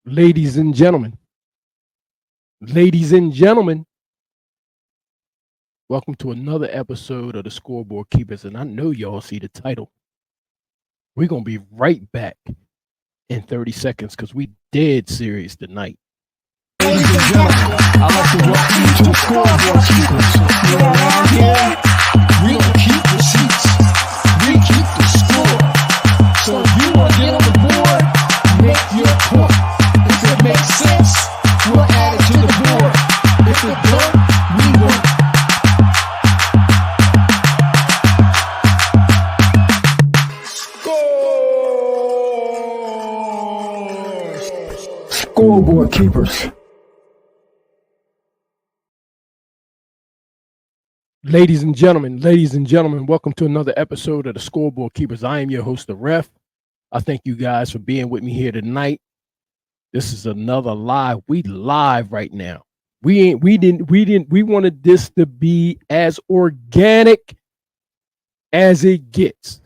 Ladies and gentlemen, ladies and gentlemen, welcome to another episode of the Scoreboard Keepers. And I know y'all see the title. We're going to be right back in 30 seconds because we dead serious tonight. Ladies and gentlemen, I'd like to welcome you to the Scoreboard Keepers. Around here, we don't keep receipts. We keep the score. So if you want to get on the board, make your point. If it makes sense, we'll add it to the board. If it don't, we won't. Scoreboard Keepers. Ladies and gentlemen, welcome to another episode of the Scoreboard Keepers. I am your host, the Ref. I thank you guys for being with me here tonight. This is another live. We live right now. We wanted this to be as organic as it gets.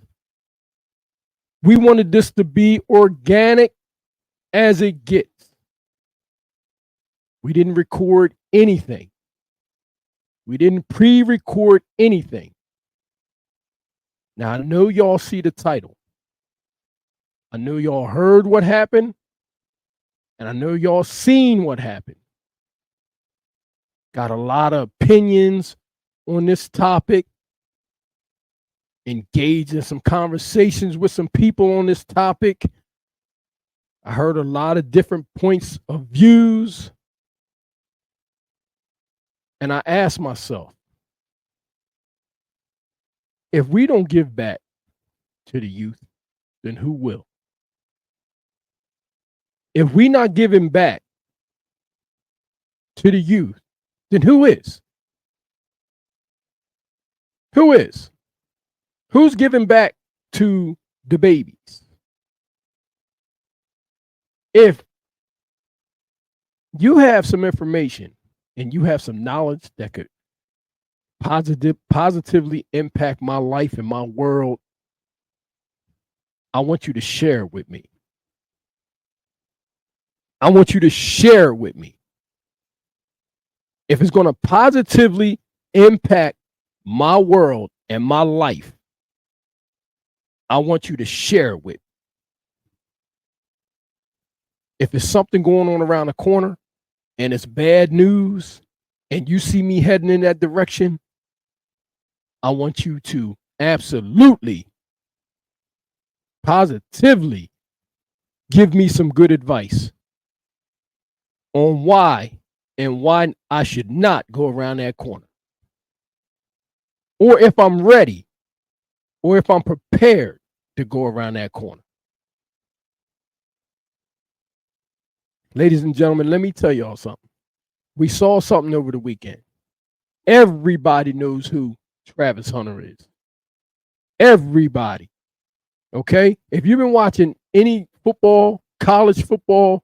We wanted this to be organic as it gets. We didn't record anything. We didn't pre-record anything. Now, I know y'all see the title. I know y'all heard what happened. And I know y'all seen what happened. Got a lot of opinions on this topic. Engaged in some conversations with some people on this topic. I heard a lot of different points of views. And I asked myself, if we don't give back to the youth, then who will? If we not giving back to the youth, then who is? Who is? Who's giving back to the babies? If you have some information and you have some knowledge that could positively impact my life and my world, I want you to share it with me. I want you to share it with me. If it's going to positively impact my world and my life, I want you to share it with me. If it's something going on around the corner and it's bad news and you see me heading in that direction, I want you to absolutely, positively give me some good advice on why and why I should not go around that corner. Or if I'm ready, or if I'm prepared to go around that corner. Ladies and gentlemen, let me tell y'all something. We saw something over the weekend. Everybody knows who Travis Hunter is. Everybody. Okay? If you've been watching any football, college football,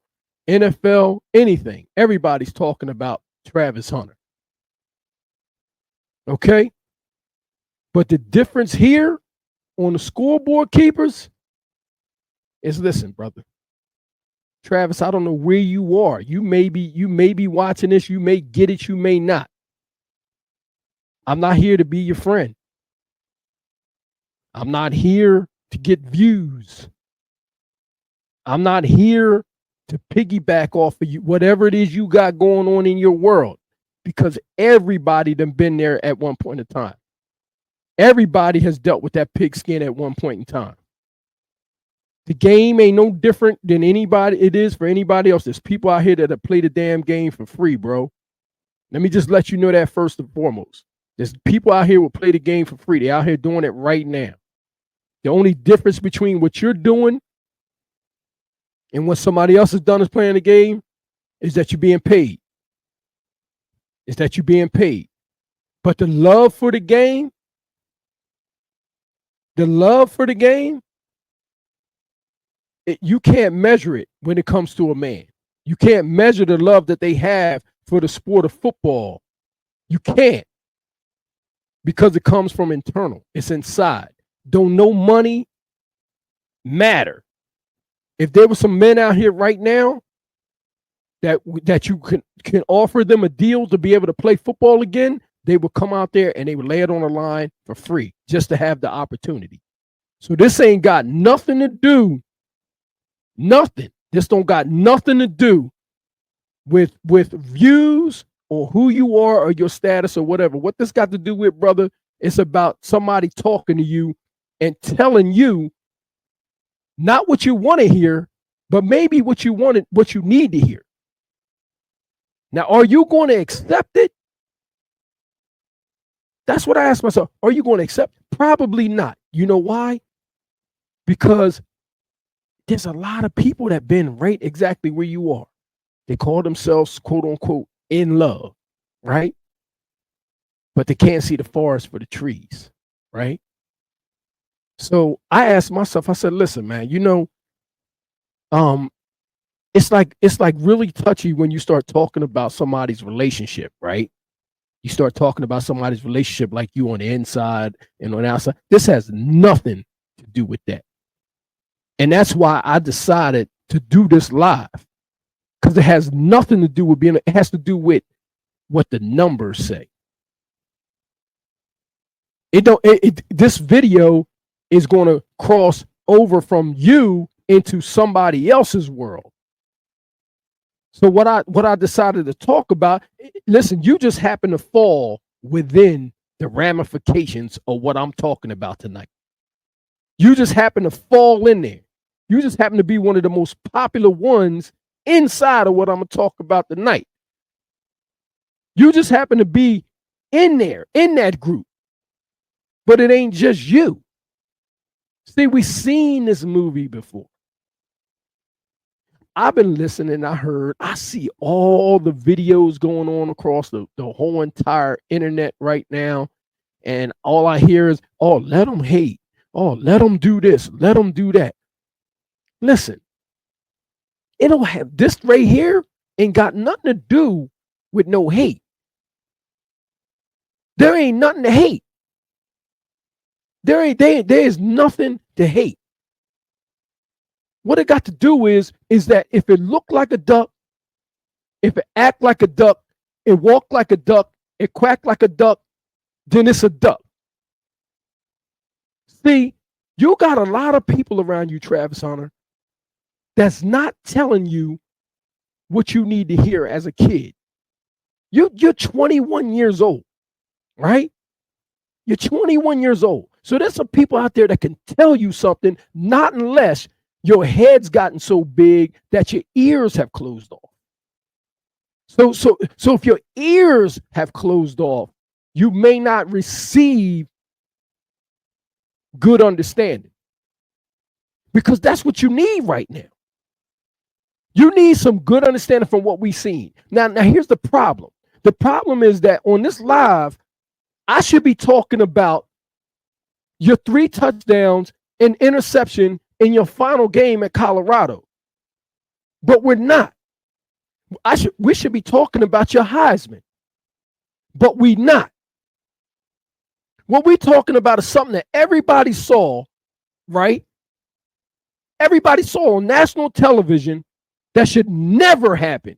NFL, anything, everybody's talking about Travis Hunter. Okay? But the difference here on the Scoreboard Keepers is, listen, brother. Travis, I don't know where you are. You may be watching this. You may get it. You may not. I'm not here to be your friend. I'm not here to get views. I'm not here to piggyback off of you, whatever it is you got going on in your world, because everybody done been there at one point in time. Everybody has dealt with that pigskin at one point in time. The game ain't no different than anybody it is for anybody else. There's people out here that have played the damn game for free, bro. Let me just let you know that first and foremost. There's people out here who play the game for free. They're out here doing it right now. The only difference between what you're doing and what somebody else has done is playing the game is that you're being paid. But the love for the game, you can't measure it when it comes to a man. You can't measure the love that they have for the sport of football. You can't, because it comes from internal. It's inside. Don't no money matter. If there were some men out here right now that you can offer them a deal to be able to play football again, they would come out there and they would lay it on the line for free just to have the opportunity. So this ain't got nothing to do, nothing. This don't got nothing to do with views or who you are or your status or whatever. What this got to do with, brother, it's about somebody talking to you and telling you not what you want to hear, but maybe what you need to hear. Now, are you going to accept it? That's what I asked myself. Are you going to accept? Probably not. You know why? Because there's a lot of people that been right exactly where you are. They call themselves, quote unquote, in love, right? But they can't see the forest for the trees, right? So I asked myself, I said, listen, man, it's like really touchy when you start talking about somebody's relationship, right? You start talking about somebody's relationship like you on the inside and on the outside. This has nothing to do with that. And that's why I decided to do this live, because it has nothing to do with it has to do with what the numbers say. This video is going to cross over from you into somebody else's world. So what I decided to talk about, listen, you just happen to fall within the ramifications of what I'm talking about tonight. You just happen to fall in there. You just happen to be one of the most popular ones inside of what I'm going to talk about tonight. You just happen to be in there, in that group. But it ain't just you. See, we've seen this movie before. I've been listening, I see all the videos going on across the whole entire internet right now. And all I hear is, oh, let them hate. Oh, let them do this. Let them do that. Listen, it don't have this right here ain't got nothing to do with no hate. There ain't nothing to hate. There is nothing to hate. What it got to do is that if it look like a duck, if it act like a duck, it walk like a duck, it quack like a duck, then it's a duck. See, you got a lot of people around you, Travis Hunter, that's not telling you what you need to hear as a kid. You're 21 years old, right? You're 21 years old. So there's some people out there that can tell you something, not unless your head's gotten so big that your ears have closed off. So if your ears have closed off, you may not receive good understanding, because that's what you need right now. You need some good understanding from what we've seen. Now here's the problem. The problem is that on this live, I should be talking about your 3 touchdowns and interception in your final game at Colorado. But we're not. We should be talking about your Heisman. But we're not. What we're talking about is something that everybody saw, right? Everybody saw on national television that should never happen.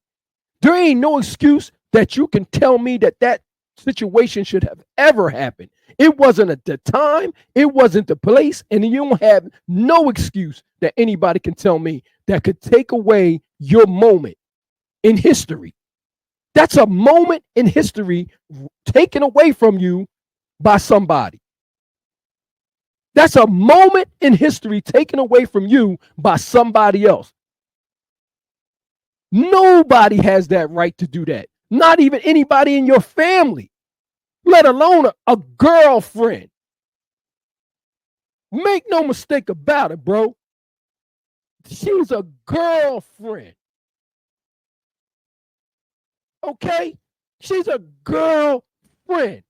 There ain't no excuse that you can tell me that situation should have ever happened. It wasn't at the time, it wasn't the place, and you don't have no excuse that anybody can tell me that could take away your moment in history. That's a moment in history taken away from you by somebody. That's a moment in history taken away from you by somebody else. Nobody has that right to do that. Not even anybody in your family, let alone a girlfriend. Make no mistake about it, bro. She's a girlfriend. Okay? She's a girlfriend.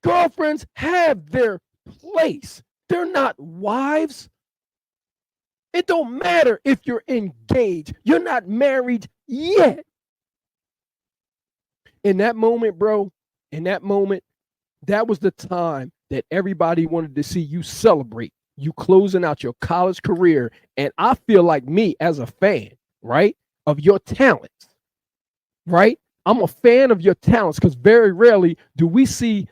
Girlfriends have their place. They're not wives. It don't matter if you're engaged. You're not married yet. In that moment, bro, that was the time that everybody wanted to see you celebrate, you closing out your college career. And I feel like me as a fan, right? of your talents, right? I'm a fan of your talents because very rarely do we see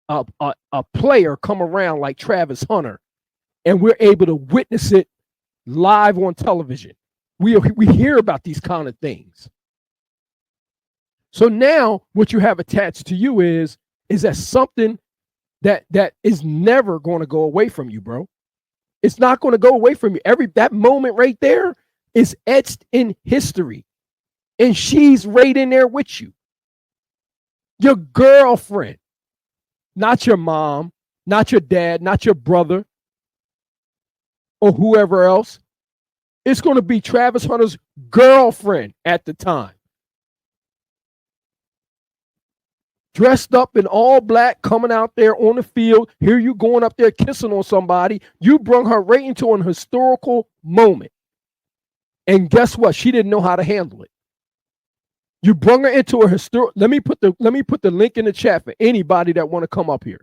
a player come around like Travis Hunter and we're able to witness it live on television. We hear about these kind of things. So now what you have attached to you is that something that is never going to go away from you, bro. It's not going to go away from you. That moment right there is etched in history. And she's right in there with you. Your girlfriend, not your mom, not your dad, not your brother, or whoever else. It's going to be Travis Hunter's girlfriend at the time. Dressed up in all black, coming out there on the field. Here you going up there kissing on somebody. You brung her right into an historical moment. And guess what? She didn't know how to handle it. You brung her into a historic. Let me put the link in the chat for anybody that want to come up here.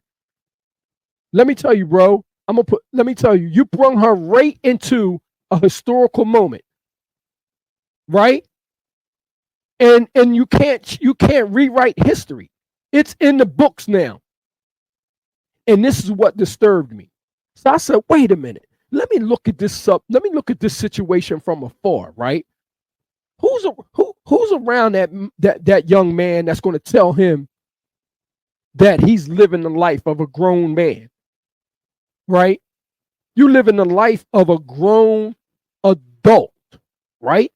Let me tell you, bro. Let me tell you, you brung her right into a historical moment. Right? And you can't rewrite history. It's in the books now. And this is what disturbed me. So I said, wait a minute. Let me look at this situation from afar, right? Who's around that young man that's going to tell him that he's living the life of a grown man, right? You live in the life of a grown adult, right?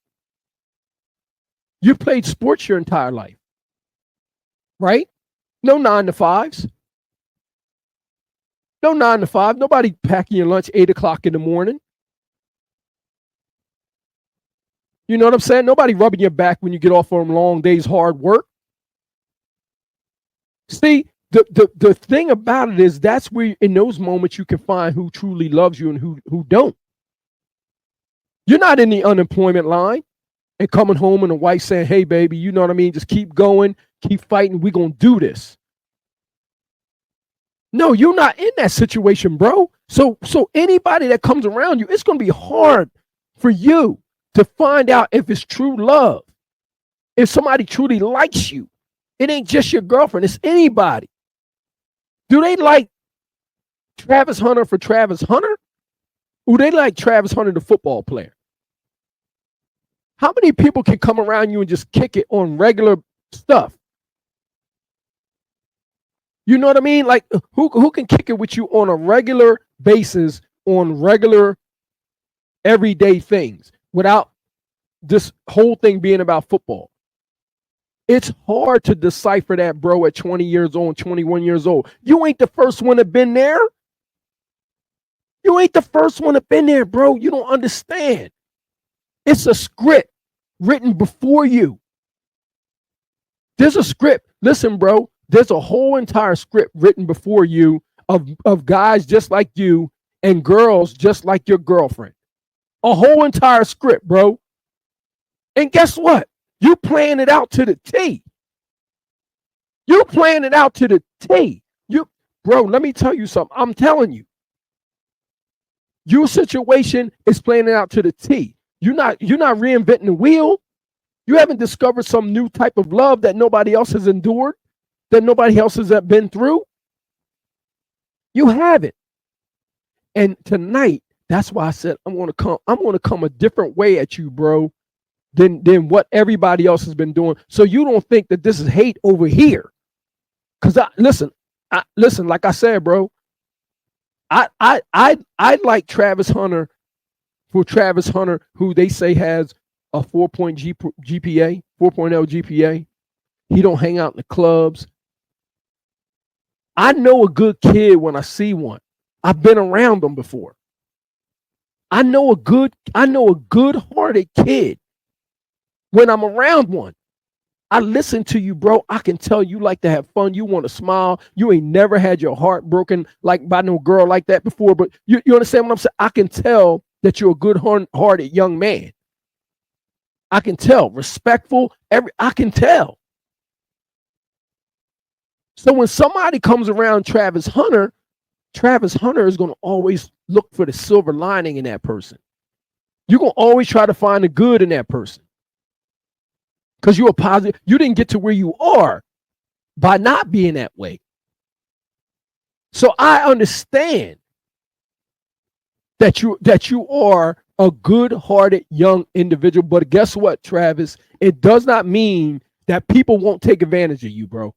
You played sports your entire life, right? No 9 to 5s. No 9 to 5. Nobody packing your lunch 8 o'clock in the morning. You know what I'm saying? Nobody rubbing your back when you get off from long days, hard work. See, the thing about it is that's where in those moments you can find who truly loves you and who don't. You're not in the unemployment line and coming home and the wife saying, hey, baby, you know what I mean? Just keep going, keep fighting. We're going to do this. No, you're not in that situation, bro. So anybody that comes around you, it's going to be hard for you to find out if it's true love. If somebody truly likes you, it ain't just your girlfriend, it's anybody. Do they like Travis Hunter for Travis Hunter? Or they like Travis Hunter, the football player? How many people can come around you and just kick it on regular stuff? You know what I mean? Like who can kick it with you on a regular basis, on regular everyday things without this whole thing being about football? It's hard to decipher that, bro, at 20 years old, 21 years old. You ain't the first one to been there. You ain't the first one to been there, bro. You don't understand. It's a script written before you. There's a script. Listen, bro, there's a whole entire script written before you of guys just like you and girls just like your girlfriend. A whole entire script, bro. And guess what? You playing it out to the T. You playing it out to the T. Bro, let me tell you something. I'm telling you. Your situation is playing it out to the T. You're not reinventing the wheel. You haven't discovered some new type of love that nobody else has endured, that nobody else has been through. You haven't. And tonight, that's why I said I'm going to come a different way at you, bro, than what everybody else has been doing. So you don't think that this is hate over here. Because listen, like I said, bro, I like Travis Hunter for Travis Hunter, who they say has a 4.0 GPA. He don't hang out in the clubs. I know a good kid when I see one. I've been around them before. I know a good-hearted kid when I'm around one. I listen to you, bro. I can tell you like to have fun. You want to smile. You ain't never had your heart broken like by no girl like that before. But you understand what I'm saying? I can tell that you're a good-hearted young man. I can tell. Respectful. I can tell. So when somebody comes around Travis Hunter is going to always look for the silver lining in that person. You're going to always try to find the good in that person. because you were positive. You didn't get to where you are by not being that way. So I understand that you are a good-hearted young individual. But guess what, Travis? It does not mean that people won't take advantage of you, bro.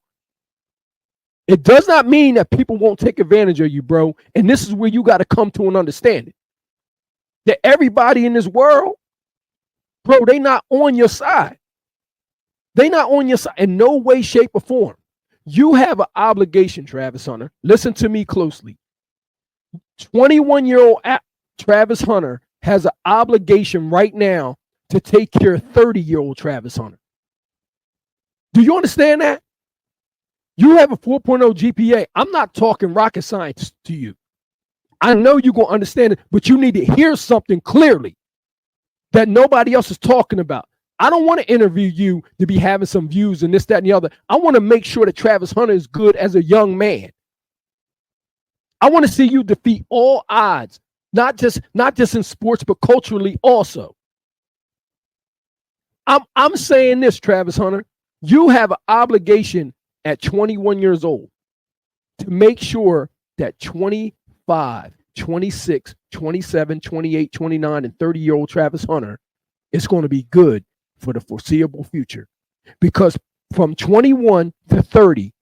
It does not mean that people won't take advantage of you, bro. And this is where you got to come to an understanding that everybody in this world, bro, they not on your side. They not on your side in no way, shape, or form. You have an obligation, Travis Hunter. Listen to me closely. 21-year-old Travis Hunter has an obligation right now to take care of 30-year-old Travis Hunter. Do you understand that? You have a 4.0 GPA. I'm not talking rocket science to you. I know you're going to understand it, but you need to hear something clearly that nobody else is talking about. I don't want to interview you to be having some views and this, that, and the other. I want to make sure that Travis Hunter is good as a young man. I want to see you defeat all odds, not just in sports, but culturally also. I'm saying this, Travis Hunter. You have an obligation at 21 years old to make sure that 25, 26, 27, 28, 29, and 30-year-old Travis Hunter is going to be good for the foreseeable future. Because from 21 to 30,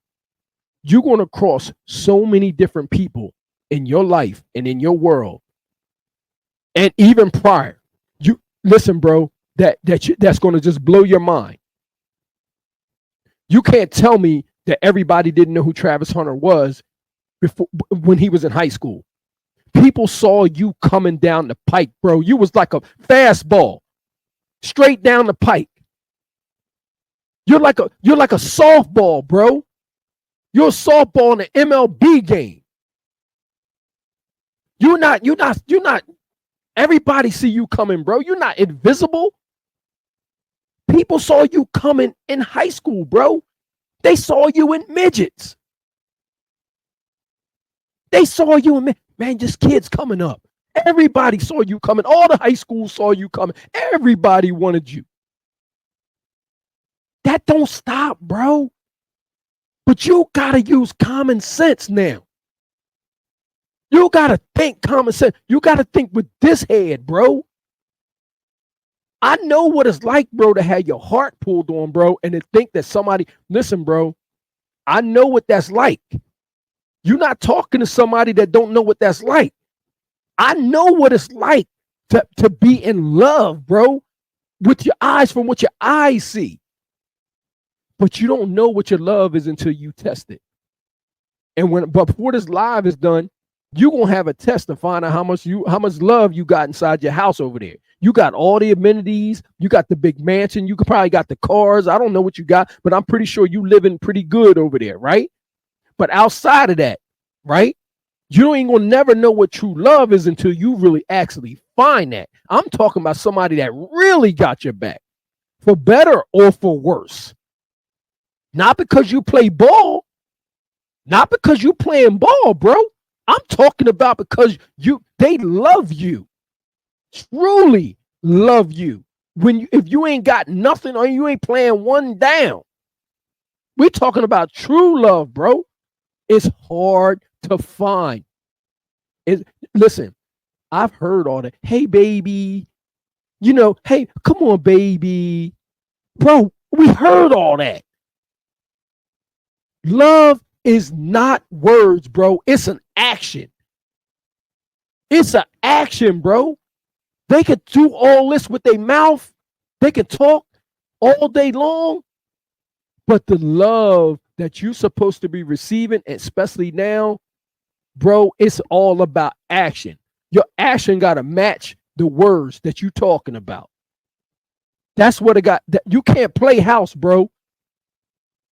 you're going to cross so many different people in your life and in your world. And even prior, you listen, bro, that's going to just blow your mind. You can't tell me that everybody didn't know who Travis Hunter was before when he was in high school. People saw you coming down the pike, bro. You was like a fastball, straight down the pike. You're like a softball, bro. You're a softball in an MLB game. You're not. Everybody see you coming, bro. You're not invisible. People saw you coming in high school, bro. They saw you in midgets. They saw you in, man, just kids coming up. Everybody saw you coming. All the high schools saw you coming. Everybody wanted you. That don't stop, bro. But you got to use common sense now. You got to think common sense. You got to think with this head, bro. I know what it's like, bro, to have your heart pulled on, bro, and to think that somebody, listen, bro, I know what that's like. You're not talking to somebody that don't know what that's like. I know what it's like to be in love, bro, with your eyes from what your eyes see. But you don't know what your love is until you test it. And but before this live is done, you're gonna have a test to find out how much love you got inside your house over there. You got all the amenities, you got the big mansion, you could probably got the cars. I don't know what you got, but I'm pretty sure you living pretty good over there, right? But outside of that, right? You ain't gonna never know what true love is until you really actually find that. I'm talking about somebody that really got your back, for better or for worse. Not because you play ball, not because you playing ball, bro. I'm talking about because they love you, truly love you. If you ain't got nothing or you ain't playing one down, we're talking about true love, bro. It's hard to find. Listen, I've heard all that. Hey, baby, hey, come on, baby, bro. We heard all that. Love is not words, bro. It's an action. It's an action, bro. They could do all this with their mouth. They could talk all day long. But the love that you're supposed to be receiving, especially now, bro, it's all about action. Your action got to match the words that you're talking about. That's what it got. You can't play house, bro.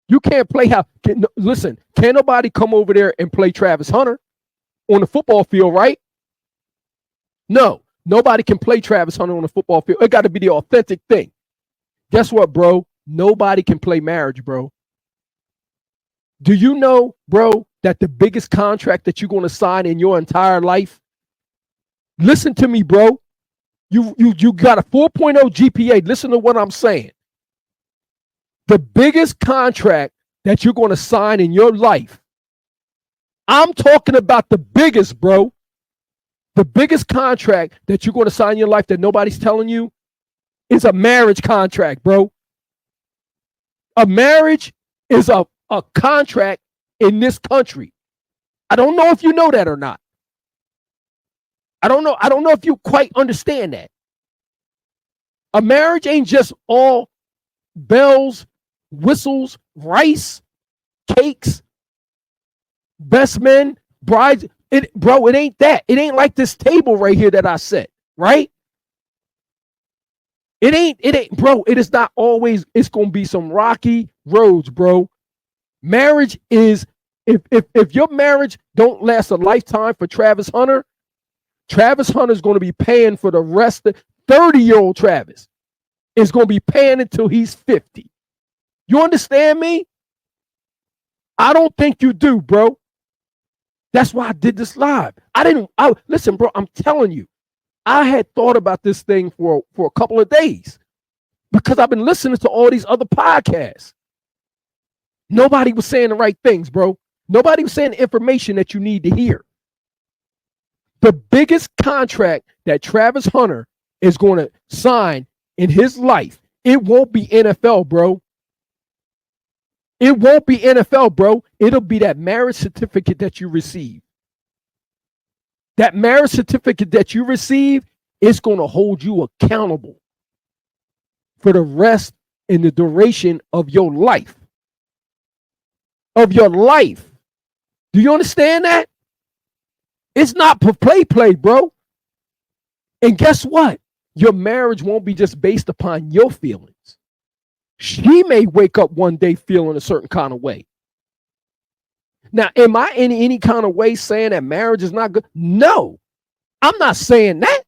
You can't play house. Listen, can't nobody come over there and play Travis Hunter on the football field, right? No, nobody can play Travis Hunter on the football field. It got to be the authentic thing. Guess what, bro? Nobody can play marriage, bro. Do you know, bro, that the biggest contract that you're going to sign in your entire life? Listen to me, bro. You got a 4.0 GPA. Listen to what I'm saying. The biggest contract that you're going to sign in your life. I'm talking about the biggest, bro. The biggest contract that you're going to sign in your life that nobody's telling you is a marriage contract, bro. A marriage is a contract in this country. I don't know if you know that or not. I don't know if you quite understand that. A marriage ain't just all bells, whistles, rice, cakes, best men, brides. It ain't that. It ain't like this table right here that I set, right? It ain't, bro. It is not always, it's gonna be some rocky roads, bro. Marriage is, if your marriage don't last a lifetime for Travis Hunter is going to be paying for the rest of 30-year-old Travis is going to be paying until he's 50. You understand me? I don't think you do, bro. That's why I did this live. Listen, bro, I'm telling you, I had thought about this thing for a couple of days because I've been listening to all these other podcasts. Nobody was saying the right things, bro. Nobody was saying the information that you need to hear. The biggest contract that Travis Hunter is going to sign in his life, it won't be NFL, bro. It won't be NFL, bro. It'll be that marriage certificate that you receive. That marriage certificate that you receive is going to hold you accountable for the rest and the duration of your life. Of your life. Do you understand that? It's not for play, bro. And guess what? Your marriage won't be just based upon your feelings. She may wake up one day feeling a certain kind of way. Now, am I in any kind of way saying that marriage is not good? No, I'm not saying that.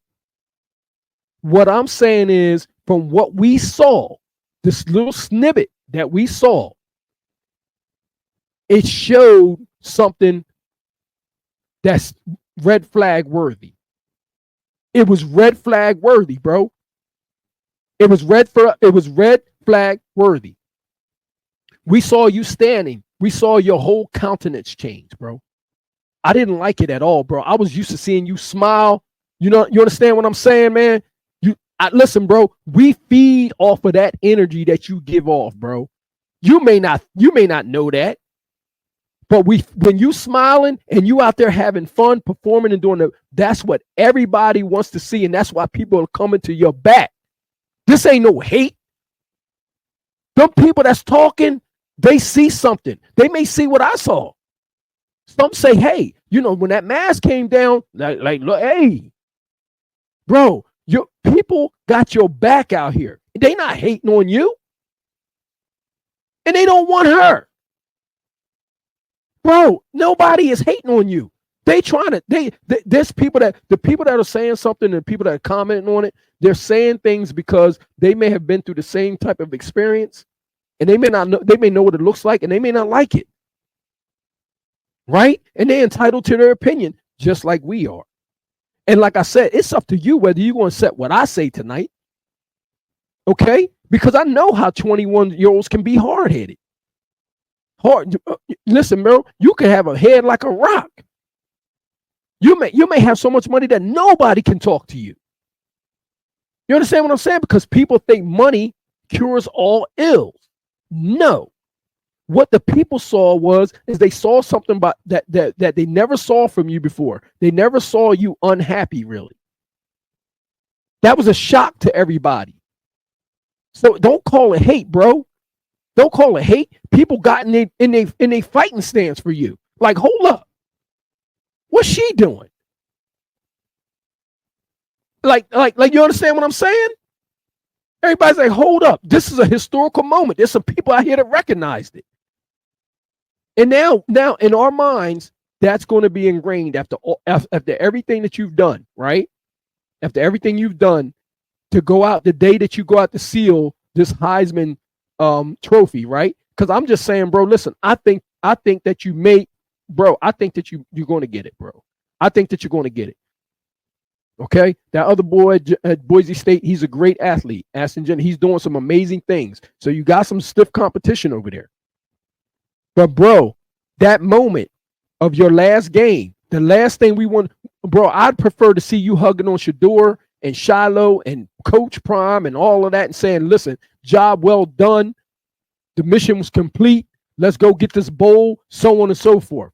What I'm saying is, from what we saw, this little snippet that we saw, it showed something that's red flag worthy. It was red flag worthy, bro. It was red flag worthy. We saw you standing. We saw your whole countenance change, bro. I didn't like it at all, bro. I was used to seeing you smile. You know, you understand what I'm saying, man? Listen, bro, we feed off of that energy that you give off, bro. You may not know that. But when you smiling and you out there having fun, performing and doing that's what everybody wants to see. And that's why people are coming to your back. This ain't no hate. Them people that's talking, they see something. They may see what I saw. Some say, hey, when that mask came down, like look, hey, bro, your people got your back out here. They not hating on you. And they don't want her. Bro, nobody is hating on you. There's people the people that are saying something and people that are commenting on it, they're saying things because they may have been through the same type of experience and they may know what it looks like and they may not like it. Right? And they're entitled to their opinion just like we are. And like I said, it's up to you whether you're going to accept what I say tonight. Okay? Because I know how 21-year-olds can be hard-headed. Listen, bro, you can have a head like a rock. You may have so much money that nobody can talk to you. You understand what I'm saying? Because people think money cures all ills. No. What the people saw is they saw something that they never saw from you before. They never saw you unhappy, really. That was a shock to everybody. So don't call it hate, bro. Don't call it hate. People got in a fighting stance for you. Like, hold up. What's she doing? Like you understand what I'm saying? Everybody's like, hold up. This is a historical moment. There's some people out here that recognized it. And now in our minds, that's going to be ingrained after everything that you've done, right? After everything you've done to go out the day that you go out to seal this Heisman trophy, right? Because I'm just saying, bro, listen, I think that I think that you're going to get it, bro. I think that you're going to get it. Okay, that other boy at Boise State, he's a great athlete. Aston Jenner, he's doing some amazing things. So you got some stiff competition over there. But bro, that moment of your last game, the last thing we want, bro, I'd prefer to see you hugging on Shador and Shiloh and Coach Prime and all of that and saying, listen, job well done. The mission was complete. Let's go get this bowl, so on and so forth.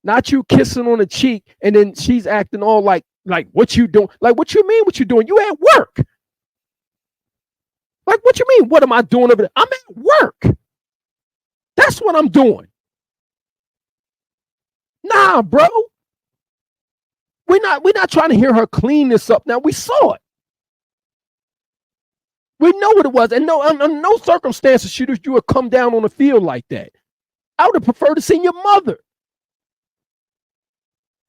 Not you kissing on the cheek and then she's acting all like what you doing? Like, what you mean what you doing? You at work. Like, what you mean? What am I doing over there? I'm at work. That's what I'm doing. Nah, bro. We're not trying to hear her clean this up. Now, we saw it. We know what it was. And no, under no circumstances should you have come down on the field like that. I would have preferred to see your mother.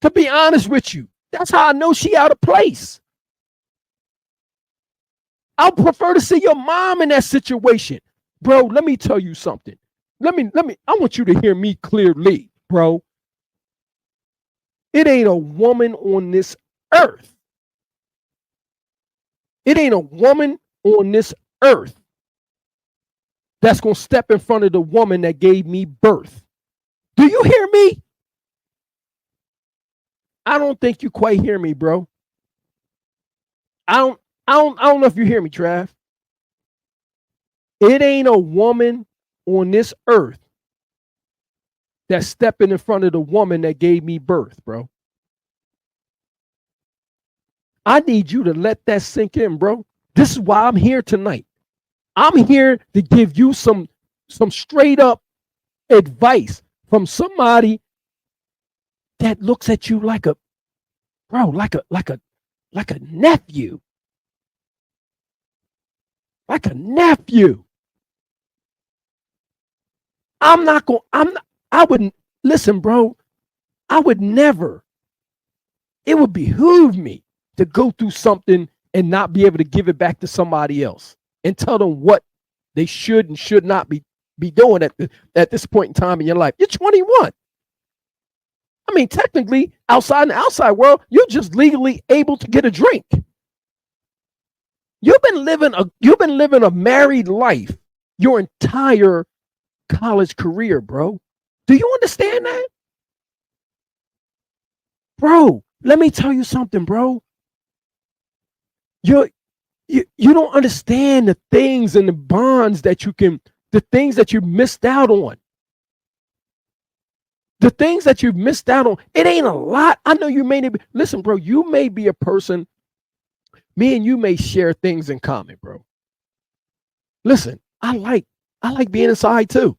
To be honest with you, that's how I know she out of place. I would prefer to see your mom in that situation. Bro, let me tell you something. I want you to hear me clearly, bro. It ain't a woman on this earth. It ain't a woman on this earth that's going to step in front of the woman that gave me birth. Do you hear me? I don't think you quite hear me, bro. I don't know if you hear me, Trav. It ain't a woman on this earth that's stepping in front of the woman that gave me birth, bro. I need you to let that sink in, bro. This is why I'm here tonight. I'm here to give you some straight up advice from somebody that looks at you like a nephew. Like a nephew. Listen, bro, I would never, it would behoove me to go through something and not be able to give it back to somebody else and tell them what they should and should not be doing at this point in time in your life. You're 21. I mean, technically, in the outside world, you're just legally able to get a drink. You've been living a married life your entire college career, bro. Do you understand that? Bro, let me tell you something, bro. You don't understand the things and the bonds the things that you missed out on. The things that you've missed out on, it ain't a lot. I know you may be, listen, bro, you may be a person, me and you may share things in common, bro. Listen, I like being inside too.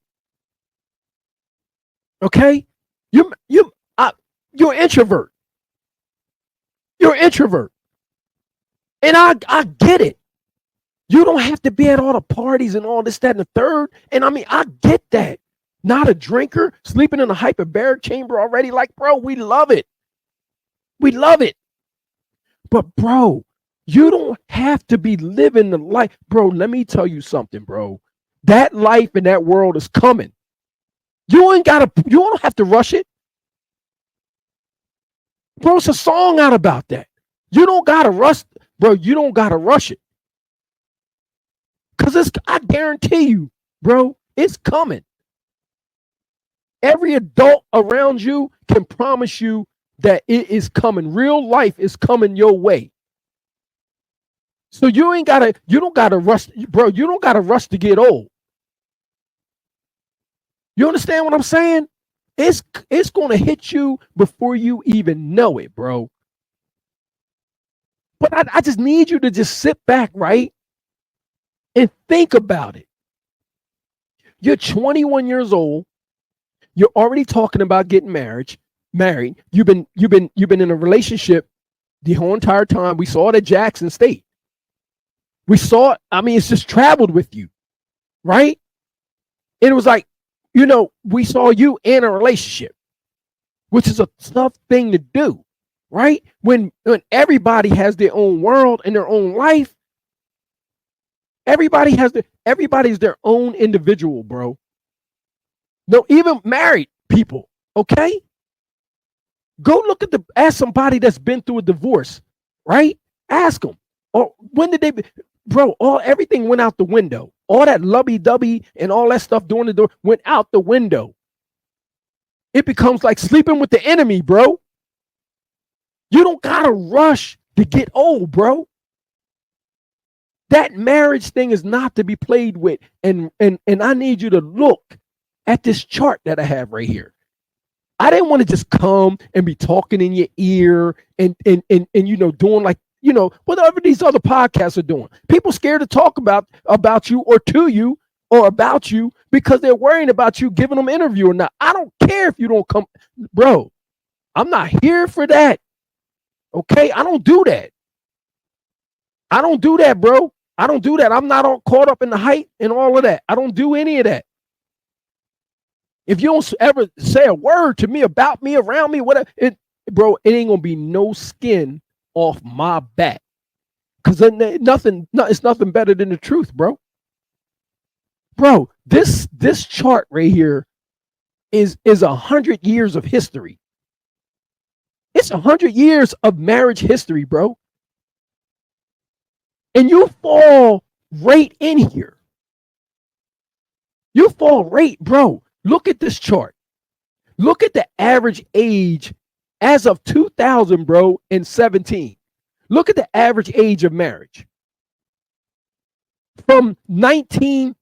Okay? You're an introvert. You're an introvert. And I get it. You don't have to be at all the parties and all this, that, and the third. And I mean, I get that. Not a drinker, sleeping in a hyperbaric chamber already. Like, bro, we love it. We love it. But, bro, you don't have to be living the life. Bro, let me tell you something, bro. That life in that world is coming. You don't have to rush it. Bro, it's a song out about that. You don't gotta rush, bro. You don't gotta rush it. Cause I guarantee you, bro, it's coming. Every adult around you can promise you that it is coming. Real life is coming your way. So you don't gotta rush, bro. You don't gotta rush to get old. You understand what I'm saying? It's gonna hit you before you even know it, bro. But I just need you to just sit back, right? And think about it. You're 21 years old. You're already talking about getting married. You've been in a relationship the whole entire time. We saw it at Jackson State. We saw it. I mean, it's just traveled with you, right? And it was like, we saw you in a relationship, which is a tough thing to do, right? When everybody has their own world and their own life, everybody's their own individual, bro. No, even married people, okay? Go ask somebody that's been through a divorce. right? Ask them. Or when did they, bro? Everything went out the window. All that lovey-dovey and all that stuff during the door went out the window. It becomes like sleeping with the enemy, bro. You don't gotta rush to get old, bro. That marriage thing is not to be played with. And I need you to look at this chart that I have right here. I didn't want to just come and be talking in your ear and doing like, whatever these other podcasts are doing. People scared to talk about you or to you or about you because they're worrying about you giving them an interview or not. I don't care if you don't come, bro. I'm not here for that. Okay, I don't do that. I don't do that, bro. I don't do that. I'm not all caught up in the hype and all of that. I don't do any of that. If you don't ever say a word to me about me, around me, whatever, bro, it ain't gonna be no skin off my back. Cause it's nothing better than the truth, bro. Bro, this chart right here is 100 years of history. It's 100 years of marriage history, bro. And you fall right in here. You fall right, bro. Look at this chart. Look at the average age as of 2000, bro, and 17. Look at the average age of marriage. From 19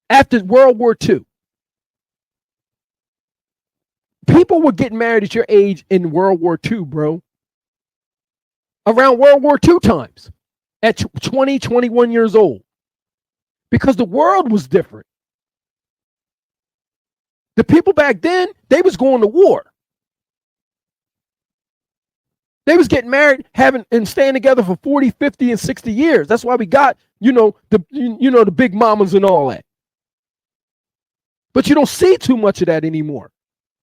after World War II. People were getting married at your age in World War II, bro. Around World War II times. At 20, 21 years old. Because the world was different. The people back then, they was going to war. They was getting married, having and staying together for 40, 50, and 60 years. That's why we got, the big mamas and all that. But you don't see too much of that anymore.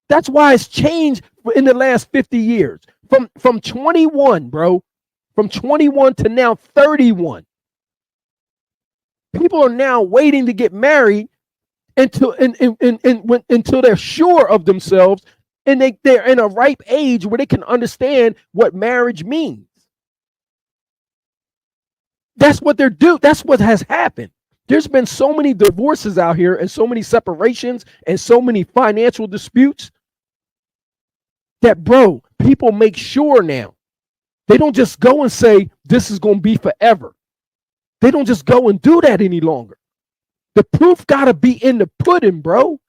That's why it's changed in the last 50 years. From 21, bro. From 21 to now 31. People are now waiting to get married until they're sure of themselves and they're in a ripe age where they can understand what marriage means. That's what they're doing. That's what has happened. There's been so many divorces out here and so many separations and so many financial disputes that, bro, people make sure now. They don't just go and say, this is going to be forever. They don't just go and do that any longer. The proof got to be in the pudding, bro.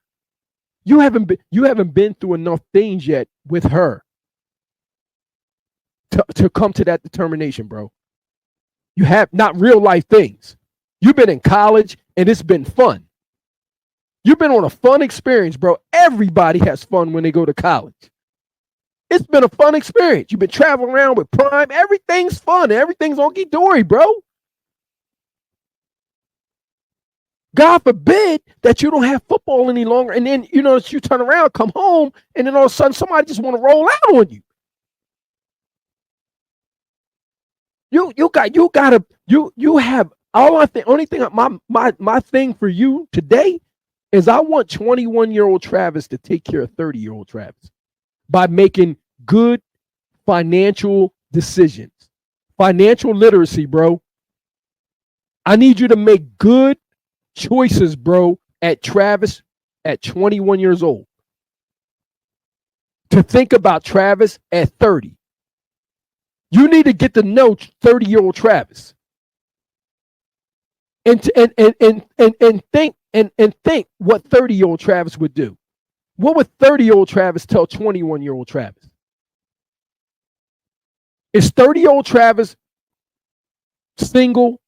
You haven't been through enough things yet with her to come to that determination, bro. You have not real life things. You've been in college and it's been fun. You've been on a fun experience, bro. Everybody has fun when they go to college. It's been a fun experience. You've been traveling around with Prime. Everything's fun. Everything's hunky-dory, bro. God forbid that you don't have football any longer. And then, you turn around, come home, and then all of a sudden somebody just want to roll out on you. My thing for you today is I want 21-year-old Travis to take care of 30-year-old Travis by making good financial decisions. Financial literacy, bro. I need you to make good choices, bro, at Travis at 21 years old. To think about Travis at 30. You need to get to know 30-year-old Travis. And think what 30-year-old Travis would do. What would 30-year-old Travis tell 21-year-old Travis? Is 30-year-old Travis single,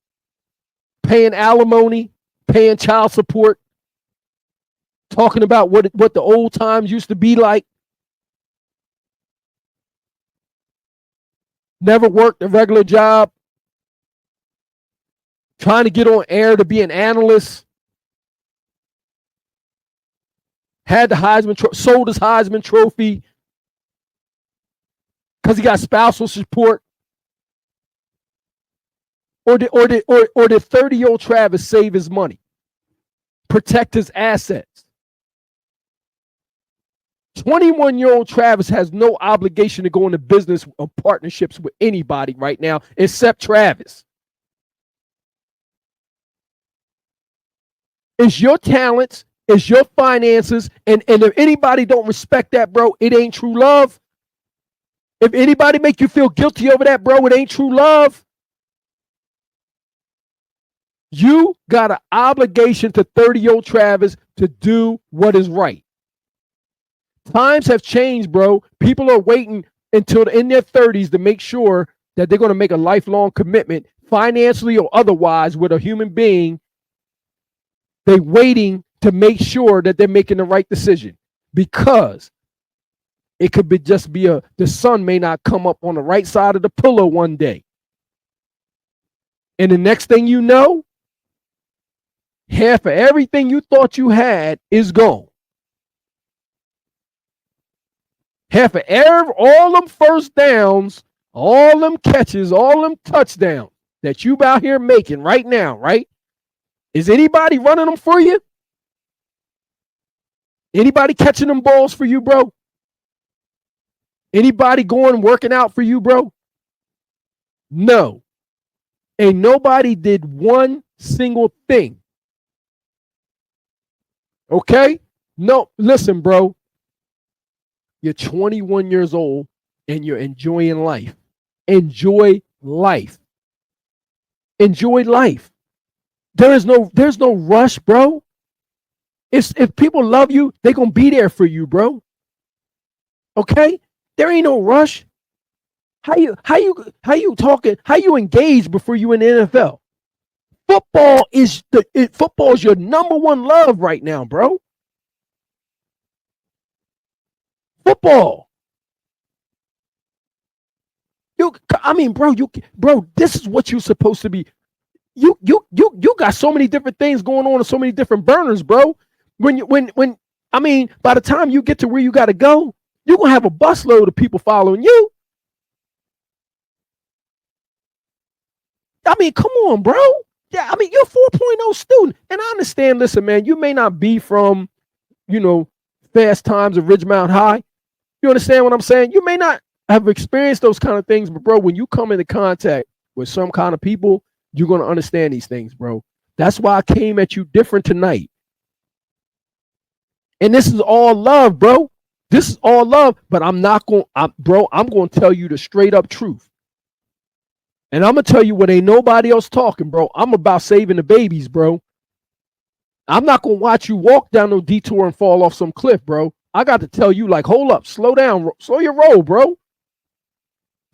paying alimony, paying child support, talking about what the old times used to be like? Never worked a regular job, trying to get on air to be an analyst, had the Heisman, sold his Heisman trophy because he got spousal support? Or did 30-year-old Travis save his money, protect his assets, 21-year-old Travis has no obligation to go into business or partnerships with anybody right now except Travis. It's your talents, it's your finances, and if anybody don't respect that, bro, it ain't true love. If anybody make you feel guilty over that, bro, it ain't true love. You got an obligation to 30-year-old Travis to do what is right. Times have changed, bro. People are waiting until in their 30s to make sure that they're going to make a lifelong commitment, financially or otherwise, with a human being. They're waiting to make sure that they're making the right decision, because it could be just be the sun may not come up on the right side of the pillow one day. And the next thing you know, half of everything you thought you had is gone. Half of all them first downs, all them catches, all them touchdowns that you out here making right now, right? Is anybody running them for you? Anybody catching them balls for you, bro? Anybody going and working out for you, bro? No. And nobody did one single thing. Okay? No, listen, bro. You're 21 years old and you're enjoying life. Enjoy life. Enjoy life. There's no rush, bro. If people love you, they're gonna be there for you, bro. Okay? There ain't no rush. How you talking? How you engage before you in the NFL? Football is your number one love right now, bro. Football. Bro, this is what you're supposed to be. You got so many different things going on and so many different burners, bro. By the time you get to where you got to go, you're gonna have a busload of people following you. I mean, come on, bro. Yeah, I mean, you're a 4.0 student. And I understand, listen, man, you may not be from, Fast Times of Ridgemount High. You understand what I'm saying? You may not have experienced those kind of things, but bro, when you come into contact with some kind of people, you're going to understand these things, bro. That's why I came at you different tonight. And this is all love, bro. This is all love, but I'm going to tell you the straight up truth. And I'm going to tell you what ain't nobody else talking, bro. I'm about saving the babies, bro. I'm not going to watch you walk down no detour and fall off some cliff, bro. I got to tell you, like, hold up, slow down, slow your roll, bro.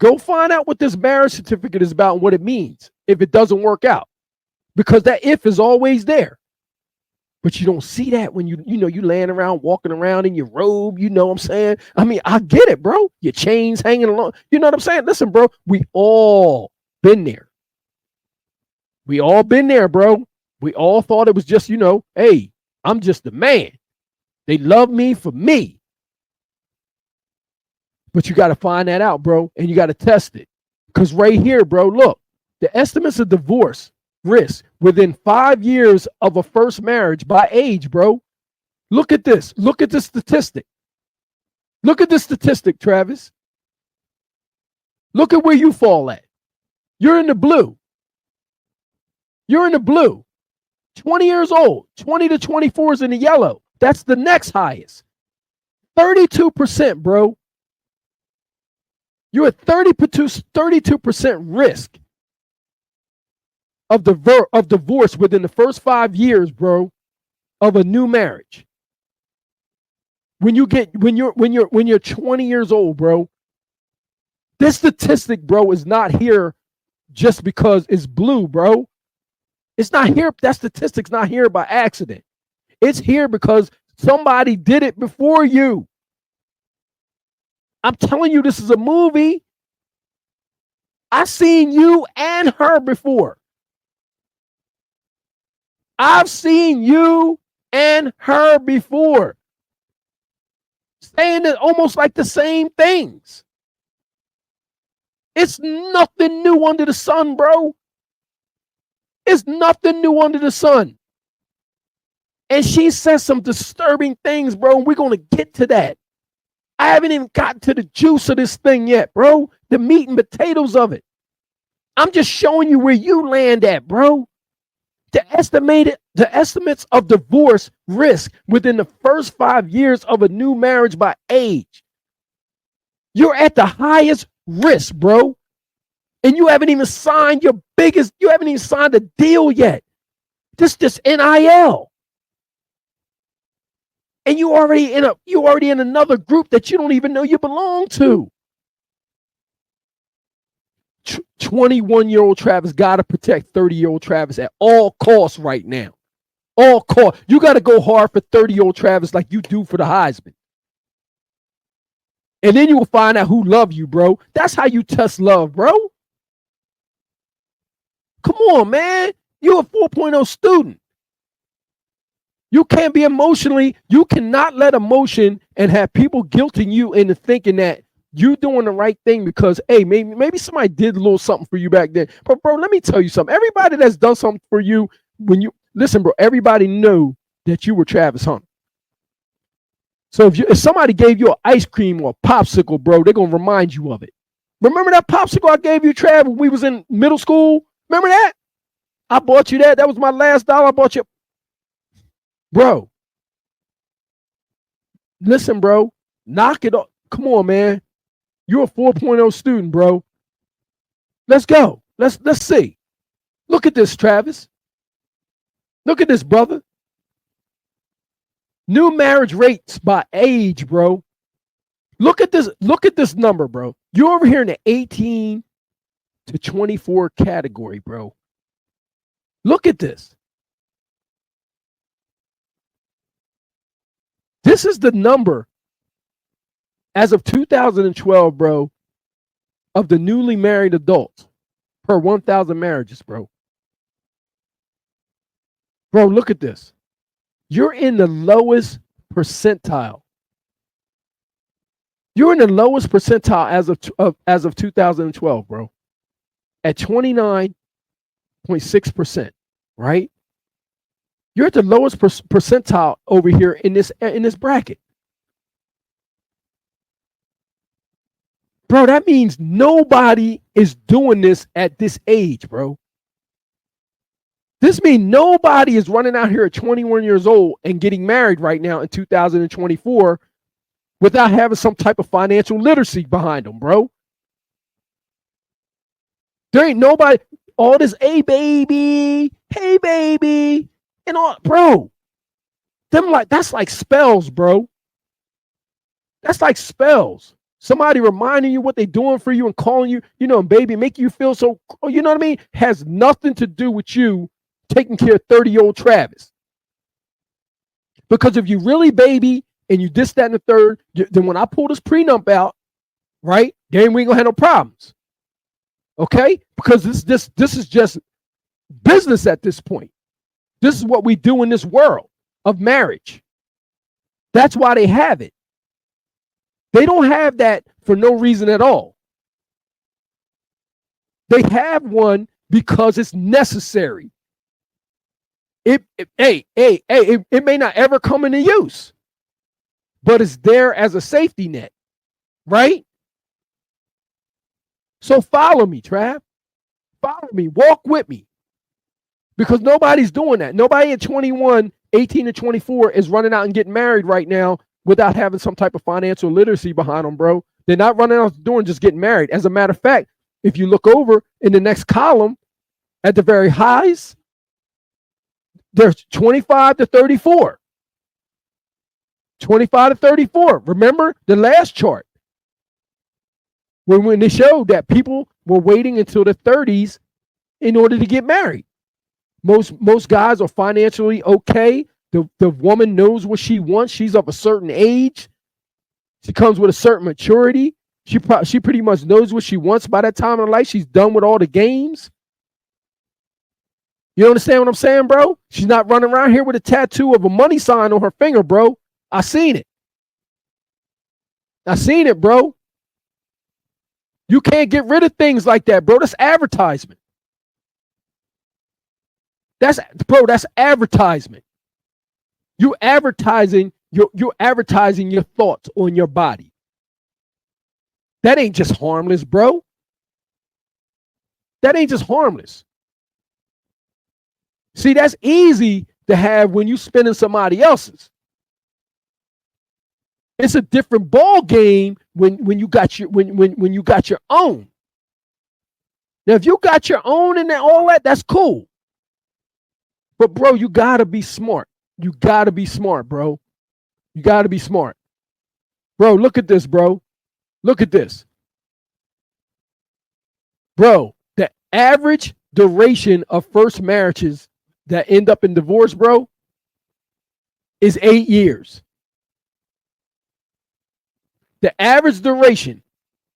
Go find out what this marriage certificate is about and what it means if it doesn't work out. Because that if is always there. But you don't see that when you laying around, walking around in your robe, you know what I'm saying? I mean, I get it, bro. Your chains hanging along. You know what I'm saying? Listen, bro, we all been there. We all been there, bro. We all thought it was just, hey, I'm just the man. They love me for me. But you got to find that out, bro, and you got to test it. Because right here, bro, look, the estimates of divorce risk within 5 years of a first marriage by age, bro. Look at this. Look at the statistic. Look at this statistic, Travis. Look at where you fall at. You're in the blue. You're in the blue. 20 years old. 20 to 24 is in the yellow. That's the next highest. 32%, bro. You're at 32% risk of divorce within the first 5 years, bro, of a new marriage. When you're 20 years old, bro. This statistic, bro, is not here just because it's blue, bro. It's not here. That statistic's not here by accident. It's here because somebody did it before you. I'm telling you, this is a movie. I've seen you and her before. I've seen you and her before. Saying it almost like the same things. It's nothing new under the sun, bro. It's nothing new under the sun. And she says some disturbing things, bro. And we're going to get to that. I haven't even gotten to the juice of this thing yet, bro. The meat and potatoes of it. I'm just showing you where you land at, bro. The estimates of divorce risk within the first 5 years of a new marriage by age. You're at the highest risk, bro. And you haven't even signed you haven't even signed a deal yet. This just NIL. And you already in another group that you don't even know you belong to. 21-year-old Travis got to protect 30-year-old Travis at all costs right now. All costs. You got to go hard for 30-year-old Travis like you do for the Heisman. And then you will find out who love you, bro. That's how you test love, bro. Come on, man. You're a 4.0 student. You can't be you cannot let emotion and have people guilting you into thinking that you doing the right thing because, hey, maybe somebody did a little something for you back then. But bro, let me tell you something. Everybody that's done something for you, listen, bro, everybody knew that you were Travis Hunter. So if somebody gave you an ice cream or a popsicle, bro, they're gonna remind you of it. Remember that popsicle I gave you, Trav, when we was in middle school? Remember that? I bought you that. That was my last dollar I bought you. Bro, listen, bro, knock it off. Come on, man. You're a 4.0 student, bro. Let's go. Let's see. Look at this, Travis. Look at this, brother. New marriage rates by age, bro. Look at this. Look at this number, bro. You're over here in the 18 to 24 category, bro. Look at this. This is the number as of 2012, bro, of the newly married adults per 1,000 marriages, bro. Bro, look at this. You're in the lowest percentile. You're in the lowest percentile as of 2012, bro. At 29.6%, right? You're at the lowest percentile over here in this bracket. Bro, that means nobody is doing this at this age, bro. This means nobody is running out here at 21 years old and getting married right now in 2024 without having some type of financial literacy behind them, bro. There ain't nobody, all this, hey baby, and all, bro. That's like spells, bro. That's like spells. Somebody reminding you what they're doing for you and calling you, and baby, make you feel so, you know what I mean? Has nothing to do with you taking care of 30-year-old Travis. Because if you really baby and you this, that, and the third, then when I pull this prenup out, right, then we ain't gonna have no problems. Okay? Because this is just business at this point. This is what we do in this world of marriage. That's why they have it. They don't have that for no reason at all. They have one because it's necessary. It may not ever come into use, but it's there as a safety net, right? So follow me, Trav. Follow me. Walk with me. Because nobody's doing that. Nobody at 21, 18 to 24 is running out and getting married right now without having some type of financial literacy behind them, bro. They're not running out the door and just getting married. As a matter of fact, if you look over in the next column at the very highs, there's 25 to 34. 25 to 34. Remember the last chart when they showed that people were waiting until the 30s in order to get married. Most guys are financially okay. The woman knows what she wants. She's of a certain age. She comes with a certain maturity. She pretty much knows what she wants by that time in life. She's done with all the games. You understand what I'm saying, bro? She's not running around here with a tattoo of a money sign on her finger, bro. I seen it. Bro. You can't get rid of things like that, bro. That's advertisement. That's advertisement. You're advertising your thoughts on your body. That ain't just harmless, bro. That ain't just harmless. See, that's easy to have when you spending somebody else's. It's a different ball game when you got your when you got your own. Now, if you got your own and all that, that's cool. But bro, you gotta be smart. You gotta be smart, bro. You gotta be smart. Bro, look at this, bro. Look at this. Bro, the average duration of first marriages that end up in divorce, bro, is 8 years. The average duration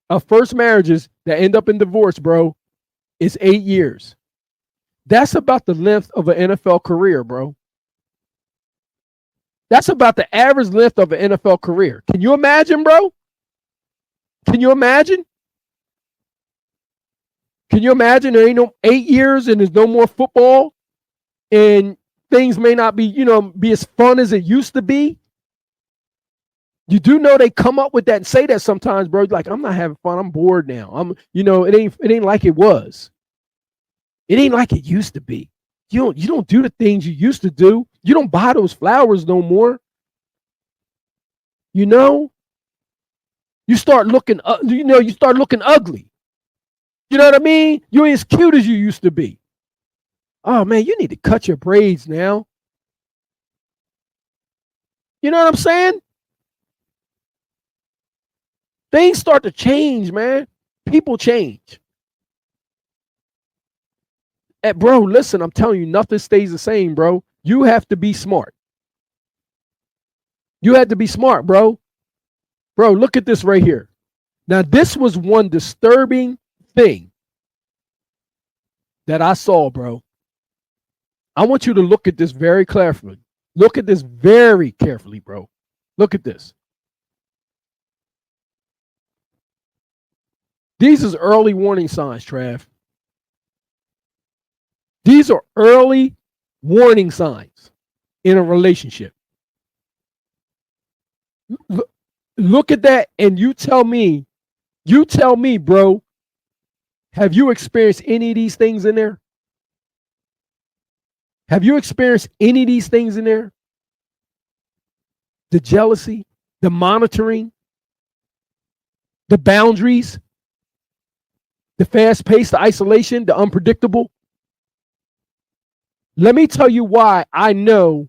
of first marriages that end up in divorce, bro, is 8 years. That's about the length of an NFL career, bro. That's about the average length of an NFL career. Can you imagine, bro? Can you imagine? Can you imagine there ain't no 8 years and there's no more football and things may not be, be as fun as it used to be? You do know they come up with that and say that sometimes, bro. Like, I'm not having fun. I'm bored now. It ain't like it was. It ain't like it used to be. You don't do the things you used to do. You don't buy those flowers no more. You start looking you start looking ugly. You know what I mean? You ain't as cute as you used to be. Oh man, you need to cut your braids now. You know what I'm saying? Things start to change, man. People change. Bro, listen, I'm telling you, nothing stays the same, bro. You have to be smart. You had to be smart, bro. Bro, look at this right here. Now, this was one disturbing thing that I saw, bro. I want you to look at this very carefully. Look at this very carefully, bro. Look at this. These is early warning signs, Trav. These are early warning signs in a relationship. Look at that and you tell me, bro, have you experienced any of these things in there? Have you experienced any of these things in there? The jealousy, the monitoring, the boundaries, the fast pace, the isolation, the unpredictable. Let me tell you why I know.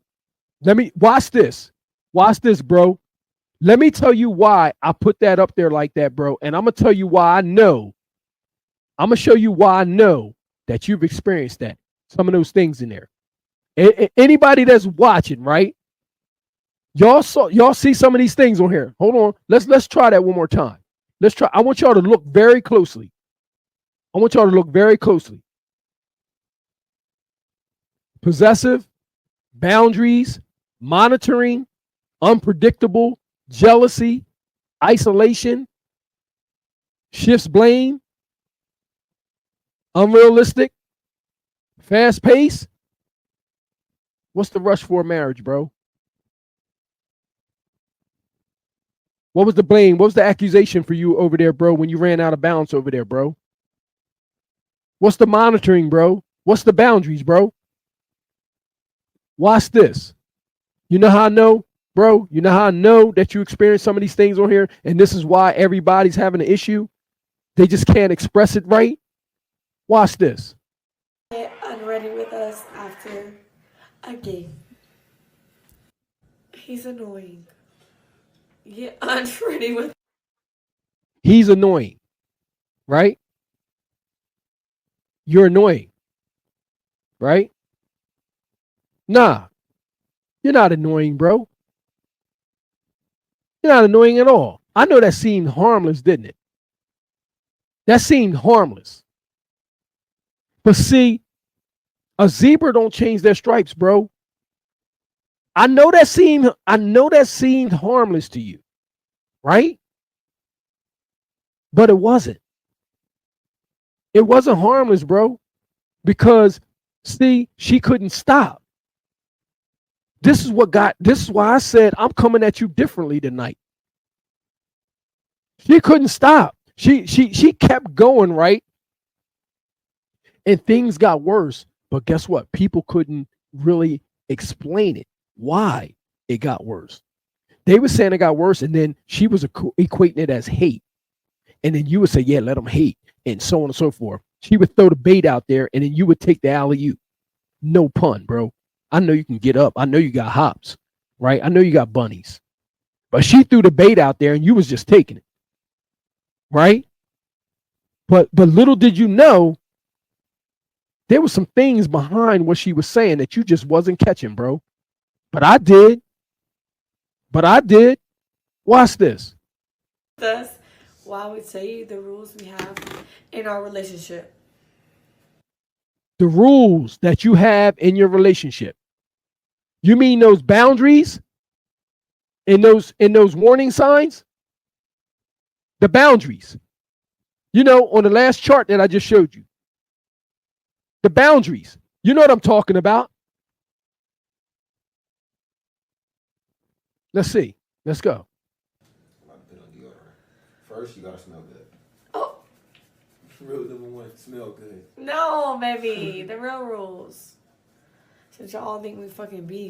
Watch this. Watch this, bro. Let me tell you why I put that up there like that, bro. And I'm going to tell you why I know. I'm going to show you why I know that you've experienced that. Some of those things in there. Anybody that's watching, right? Y'all see some of these things on here. Hold on. Let's try that one more time. Let's try. I want y'all to look very closely. Possessive, boundaries, monitoring, unpredictable, jealousy, isolation, shifts blame, unrealistic, fast pace. What's the rush for a marriage, bro? What was the blame? What was the accusation for you over there, bro, when you ran out of bounds over there, bro? What's the monitoring, bro? What's the boundaries, bro? Watch this. You know how I know, bro? You know how I know that you experience some of these things on here, and this is why everybody's having an issue? They just can't express it right. Watch this. Get unready with us after a game. He's annoying. Get unready with. He's annoying, right? You're annoying, right? Nah, you're not annoying, bro. You're not annoying at all. I know that seemed harmless, didn't it? That seemed harmless. But see, a zebra don't change their stripes, bro. I know that seemed harmless to you, right? But it wasn't. It wasn't harmless, bro. Because see, she couldn't stop. This is why I said I'm coming at you differently tonight. She couldn't stop. She kept going, right? And things got worse. But guess what? People couldn't really explain it. Why it got worse. They were saying it got worse, and then she was equating it as hate. And then you would say, yeah, let them hate, and so on and so forth. She would throw the bait out there, and then you would take the alley-oop. No pun, bro. I know you can get up. I know you got hops, right? I know you got bunnies. But she threw the bait out there, and you was just taking it, right? But little did you know, there was some things behind what she was saying that you just wasn't catching, bro. But I did. Watch this. That's why we tell you the rules we have in our relationship. The rules that you have in your relationship. You mean those boundaries and those warning signs? The boundaries. You know, on the last chart that I just showed you. The boundaries. You know what I'm talking about. Let's see. Let's go. First, you gotta smell good. Oh. Rule number 1, smell good. No, baby. The real rules. Since y'all think we fucking be.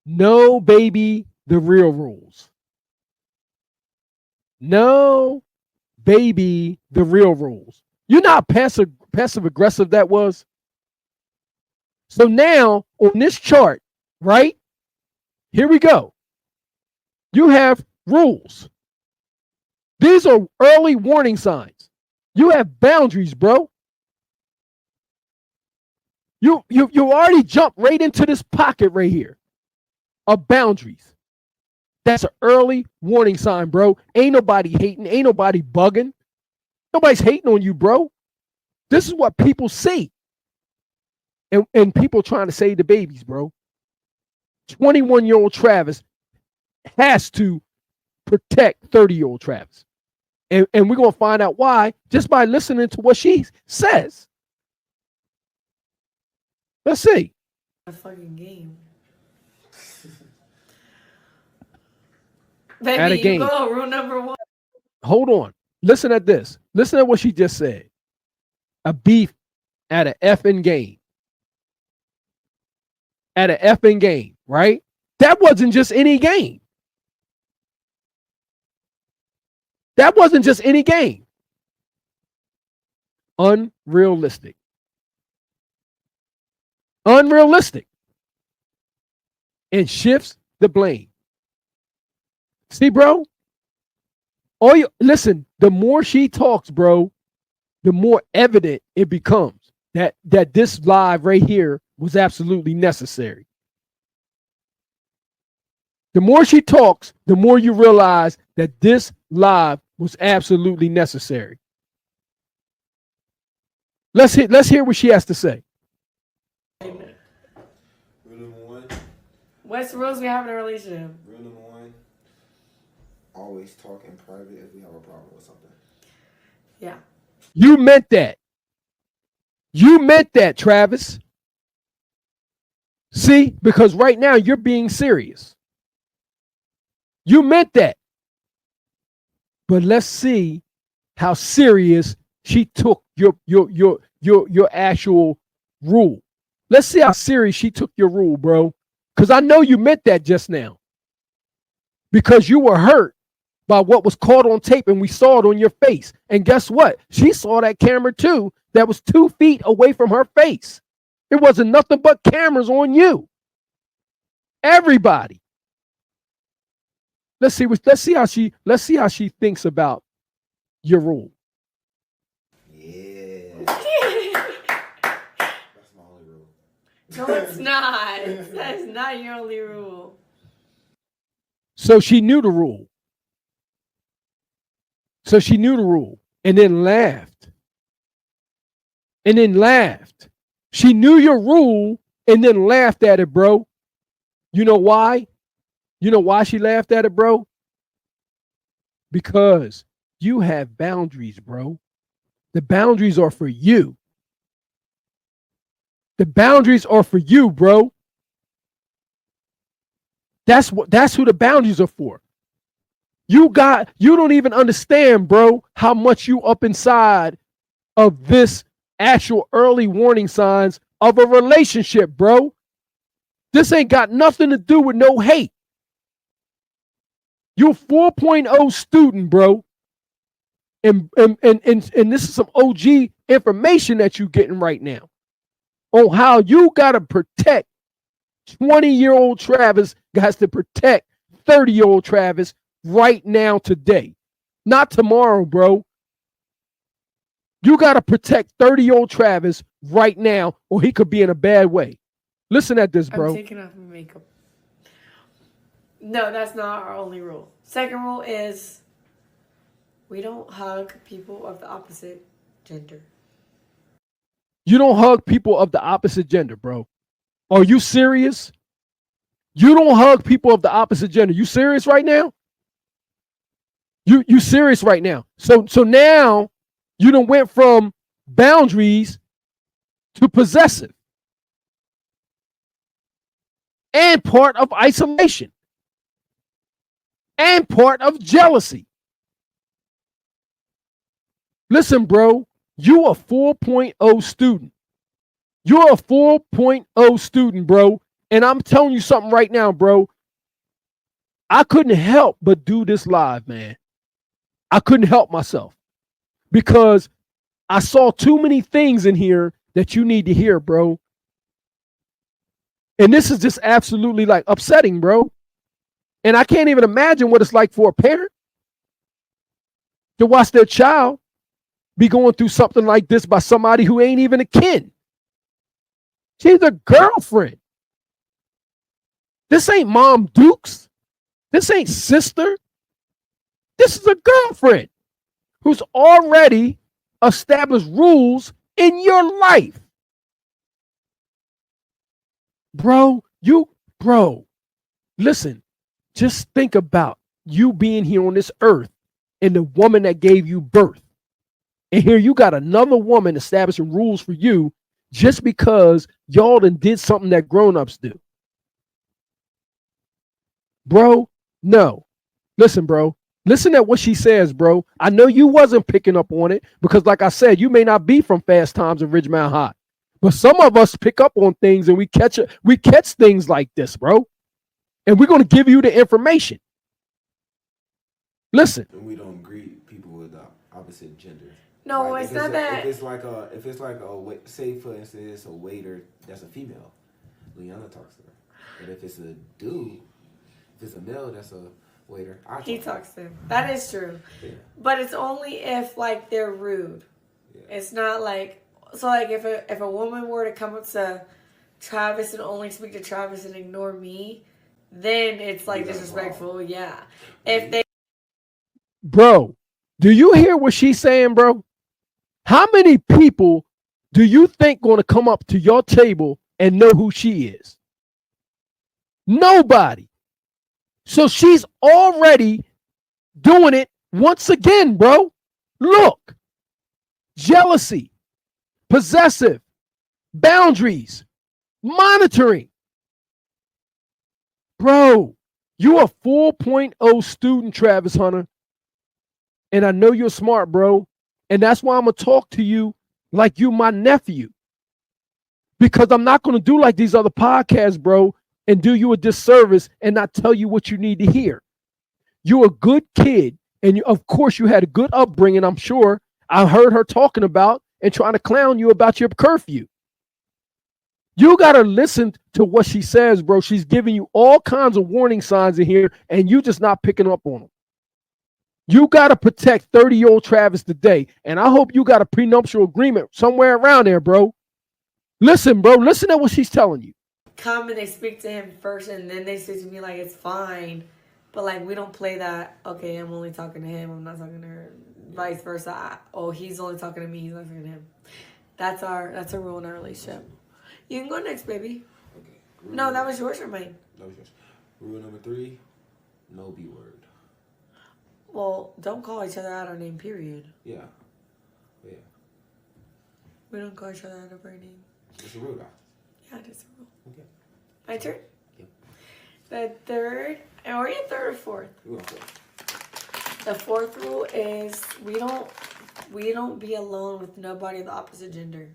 No, baby, the real rules. No, baby, the real rules. You know how passive aggressive that was? So now on this chart, right? Here we go. You have rules. These are early warning signs. You have boundaries, bro. You already jumped right into this pocket right here of boundaries. That's an early warning sign, bro. Ain't nobody hating. Ain't nobody bugging. Nobody's hating on you, bro. This is what people see. And people trying to save the babies, bro. 21-year-old Travis has to protect 30-year-old Travis. And we're going to find out why just by listening to what she says. Let's see. A fucking game. Baby, At a game. You go, rule number 1. Hold on. Listen at this. Listen at what she just said. A beef at an effing game. At an effing game, right? That wasn't just any game. That wasn't just any game. Unrealistic. Unrealistic. And shifts the blame. See, bro? Listen, the more she talks, bro, the more evident it becomes that this live right here was absolutely necessary. The more she talks, the more you realize that this live was absolutely necessary. Let's hear what she has to say. Rule number 1. What's the rules we have in a relationship? Rule number 1. Always talk in private if we have a problem with something. Yeah. You meant that. You meant that, Travis. See, because right now you're being serious. You meant that. But let's see how serious she took your actual rule. Let's see how serious she took your rule, bro. Because I know you meant that just now. Because you were hurt by what was caught on tape and we saw it on your face. And guess what? She saw that camera too that was 2 feet away from her face. It wasn't nothing but cameras on you. Everybody. Let's see how she thinks about your rule. Yeah. That's my only rule. No, it's not. That is not your only rule. So she knew the rule. And then laughed. She knew your rule and then laughed at it, bro. You know why? You know why she laughed at it, bro? Because you have boundaries, bro. The boundaries are for you. The boundaries are for you, bro. That's who the boundaries are for. You don't even understand, bro, how much you up inside of this actual early warning signs of a relationship, bro. This ain't got nothing to do with no hate. You're a 4.0 student, bro. And this is some OG information that you're getting right now on how you got to protect 20-year-old Travis has to protect 30-year-old Travis right now, today. Not tomorrow, bro. You got to protect 30-year-old Travis right now, or he could be in a bad way. Listen at this, bro. I'm taking off my makeup. No, that's not our only rule. Second rule is we don't hug people of the opposite gender. You don't hug people of the opposite gender, bro. Are you serious? You don't hug people of the opposite gender. You serious right now? You serious right now? So now you done went from boundaries to possessive and part of isolation and part of jealousy. Listen, bro, you a 4.0 student. You're a 4.0 student, bro. And I'm telling you something right now, bro. I couldn't help but do this live, man. I couldn't help myself because I saw too many things in here that you need to hear, bro. And this is just absolutely like upsetting, bro. And I can't even imagine what it's like for a parent to watch their child be going through something like this by somebody who ain't even a kin. She's a girlfriend. This ain't Mom Dukes. This ain't sister. This is a girlfriend who's already established rules in your life. Bro, listen, just think about you being here on this earth and the woman that gave you birth. And here you got another woman establishing rules for you just because y'all done did something that grown-ups do. Bro, no. Listen, bro. Listen at what she says, bro. I know you wasn't picking up on it because, like I said, you may not be from Fast Times at Ridgemont High. But some of us pick up on things and we catch things like this, bro. And we're going to give you the information. Listen. And we don't greet people with the opposite gender. No, Like, it's not that. If it's like a say for instance, it's a waiter that's a female, Liana talks to her. But if it's a dude, if it's a male that's a waiter, He talks to him. That is true. Yeah. But it's only if like they're rude. Yeah. It's not like so like if a woman were to come up to Travis and only speak to Travis and ignore me, then it's like disrespectful. Yeah. If they Bro, do you hear what she's saying, bro? How many people do you think going to come up to your table and know who she is? Nobody. So she's already doing it once again, bro. Look, jealousy, possessive, boundaries, monitoring. Bro, you're a 4.0 student, Travis Hunter. And I know you're smart, bro. And that's why I'm going to talk to you like you my nephew. Because I'm not going to do like these other podcasts, bro, and do you a disservice and not tell you what you need to hear. You're a good kid. And of course, you had a good upbringing, I'm sure. I heard her talking about and trying to clown you about your curfew. You got to listen to what she says, bro. She's giving you all kinds of warning signs in here, and you just not picking up on them. You got to protect 30-year-old Travis today. And I hope you got a prenuptial agreement somewhere around there, bro. Listen, bro. Listen to what she's telling you. come and they speak to him first and then they say to me, like, it's fine. But, like, we don't play that, okay, I'm only talking to him, I'm not talking to her. Vice versa. He's only talking to me, he's not talking to him. That's a rule in our relationship. You can go next, baby. Okay. No, that was yours or mine? That was yours. Rule number 3, no B word. Well, don't call each other out our name, period. Yeah. Yeah. We don't call each other out of our name. It's a rule, though. Yeah, it is a rule. Okay. My turn? Yep. The third, or you third or fourth? We're going for it. The fourth rule is we don't be alone with nobody of the opposite gender.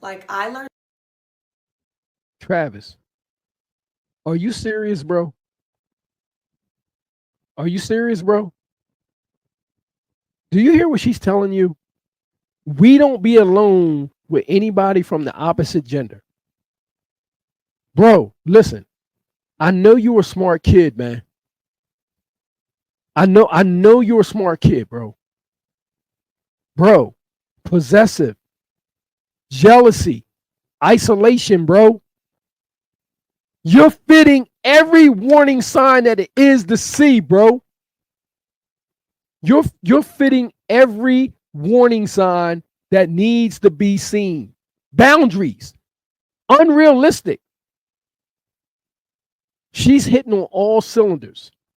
Like I learned. Travis, are you serious, bro? Are you serious, bro? Do you hear what she's telling you? We don't be alone with anybody from the opposite gender. Bro, listen. I know you're a smart kid, man. I know you're a smart kid, bro. Bro, possessive, jealousy, isolation, bro. You're fitting every warning sign that it is to see, bro. You're fitting every warning sign that needs to be seen. Boundaries, unrealistic. She's hitting on all cylinders.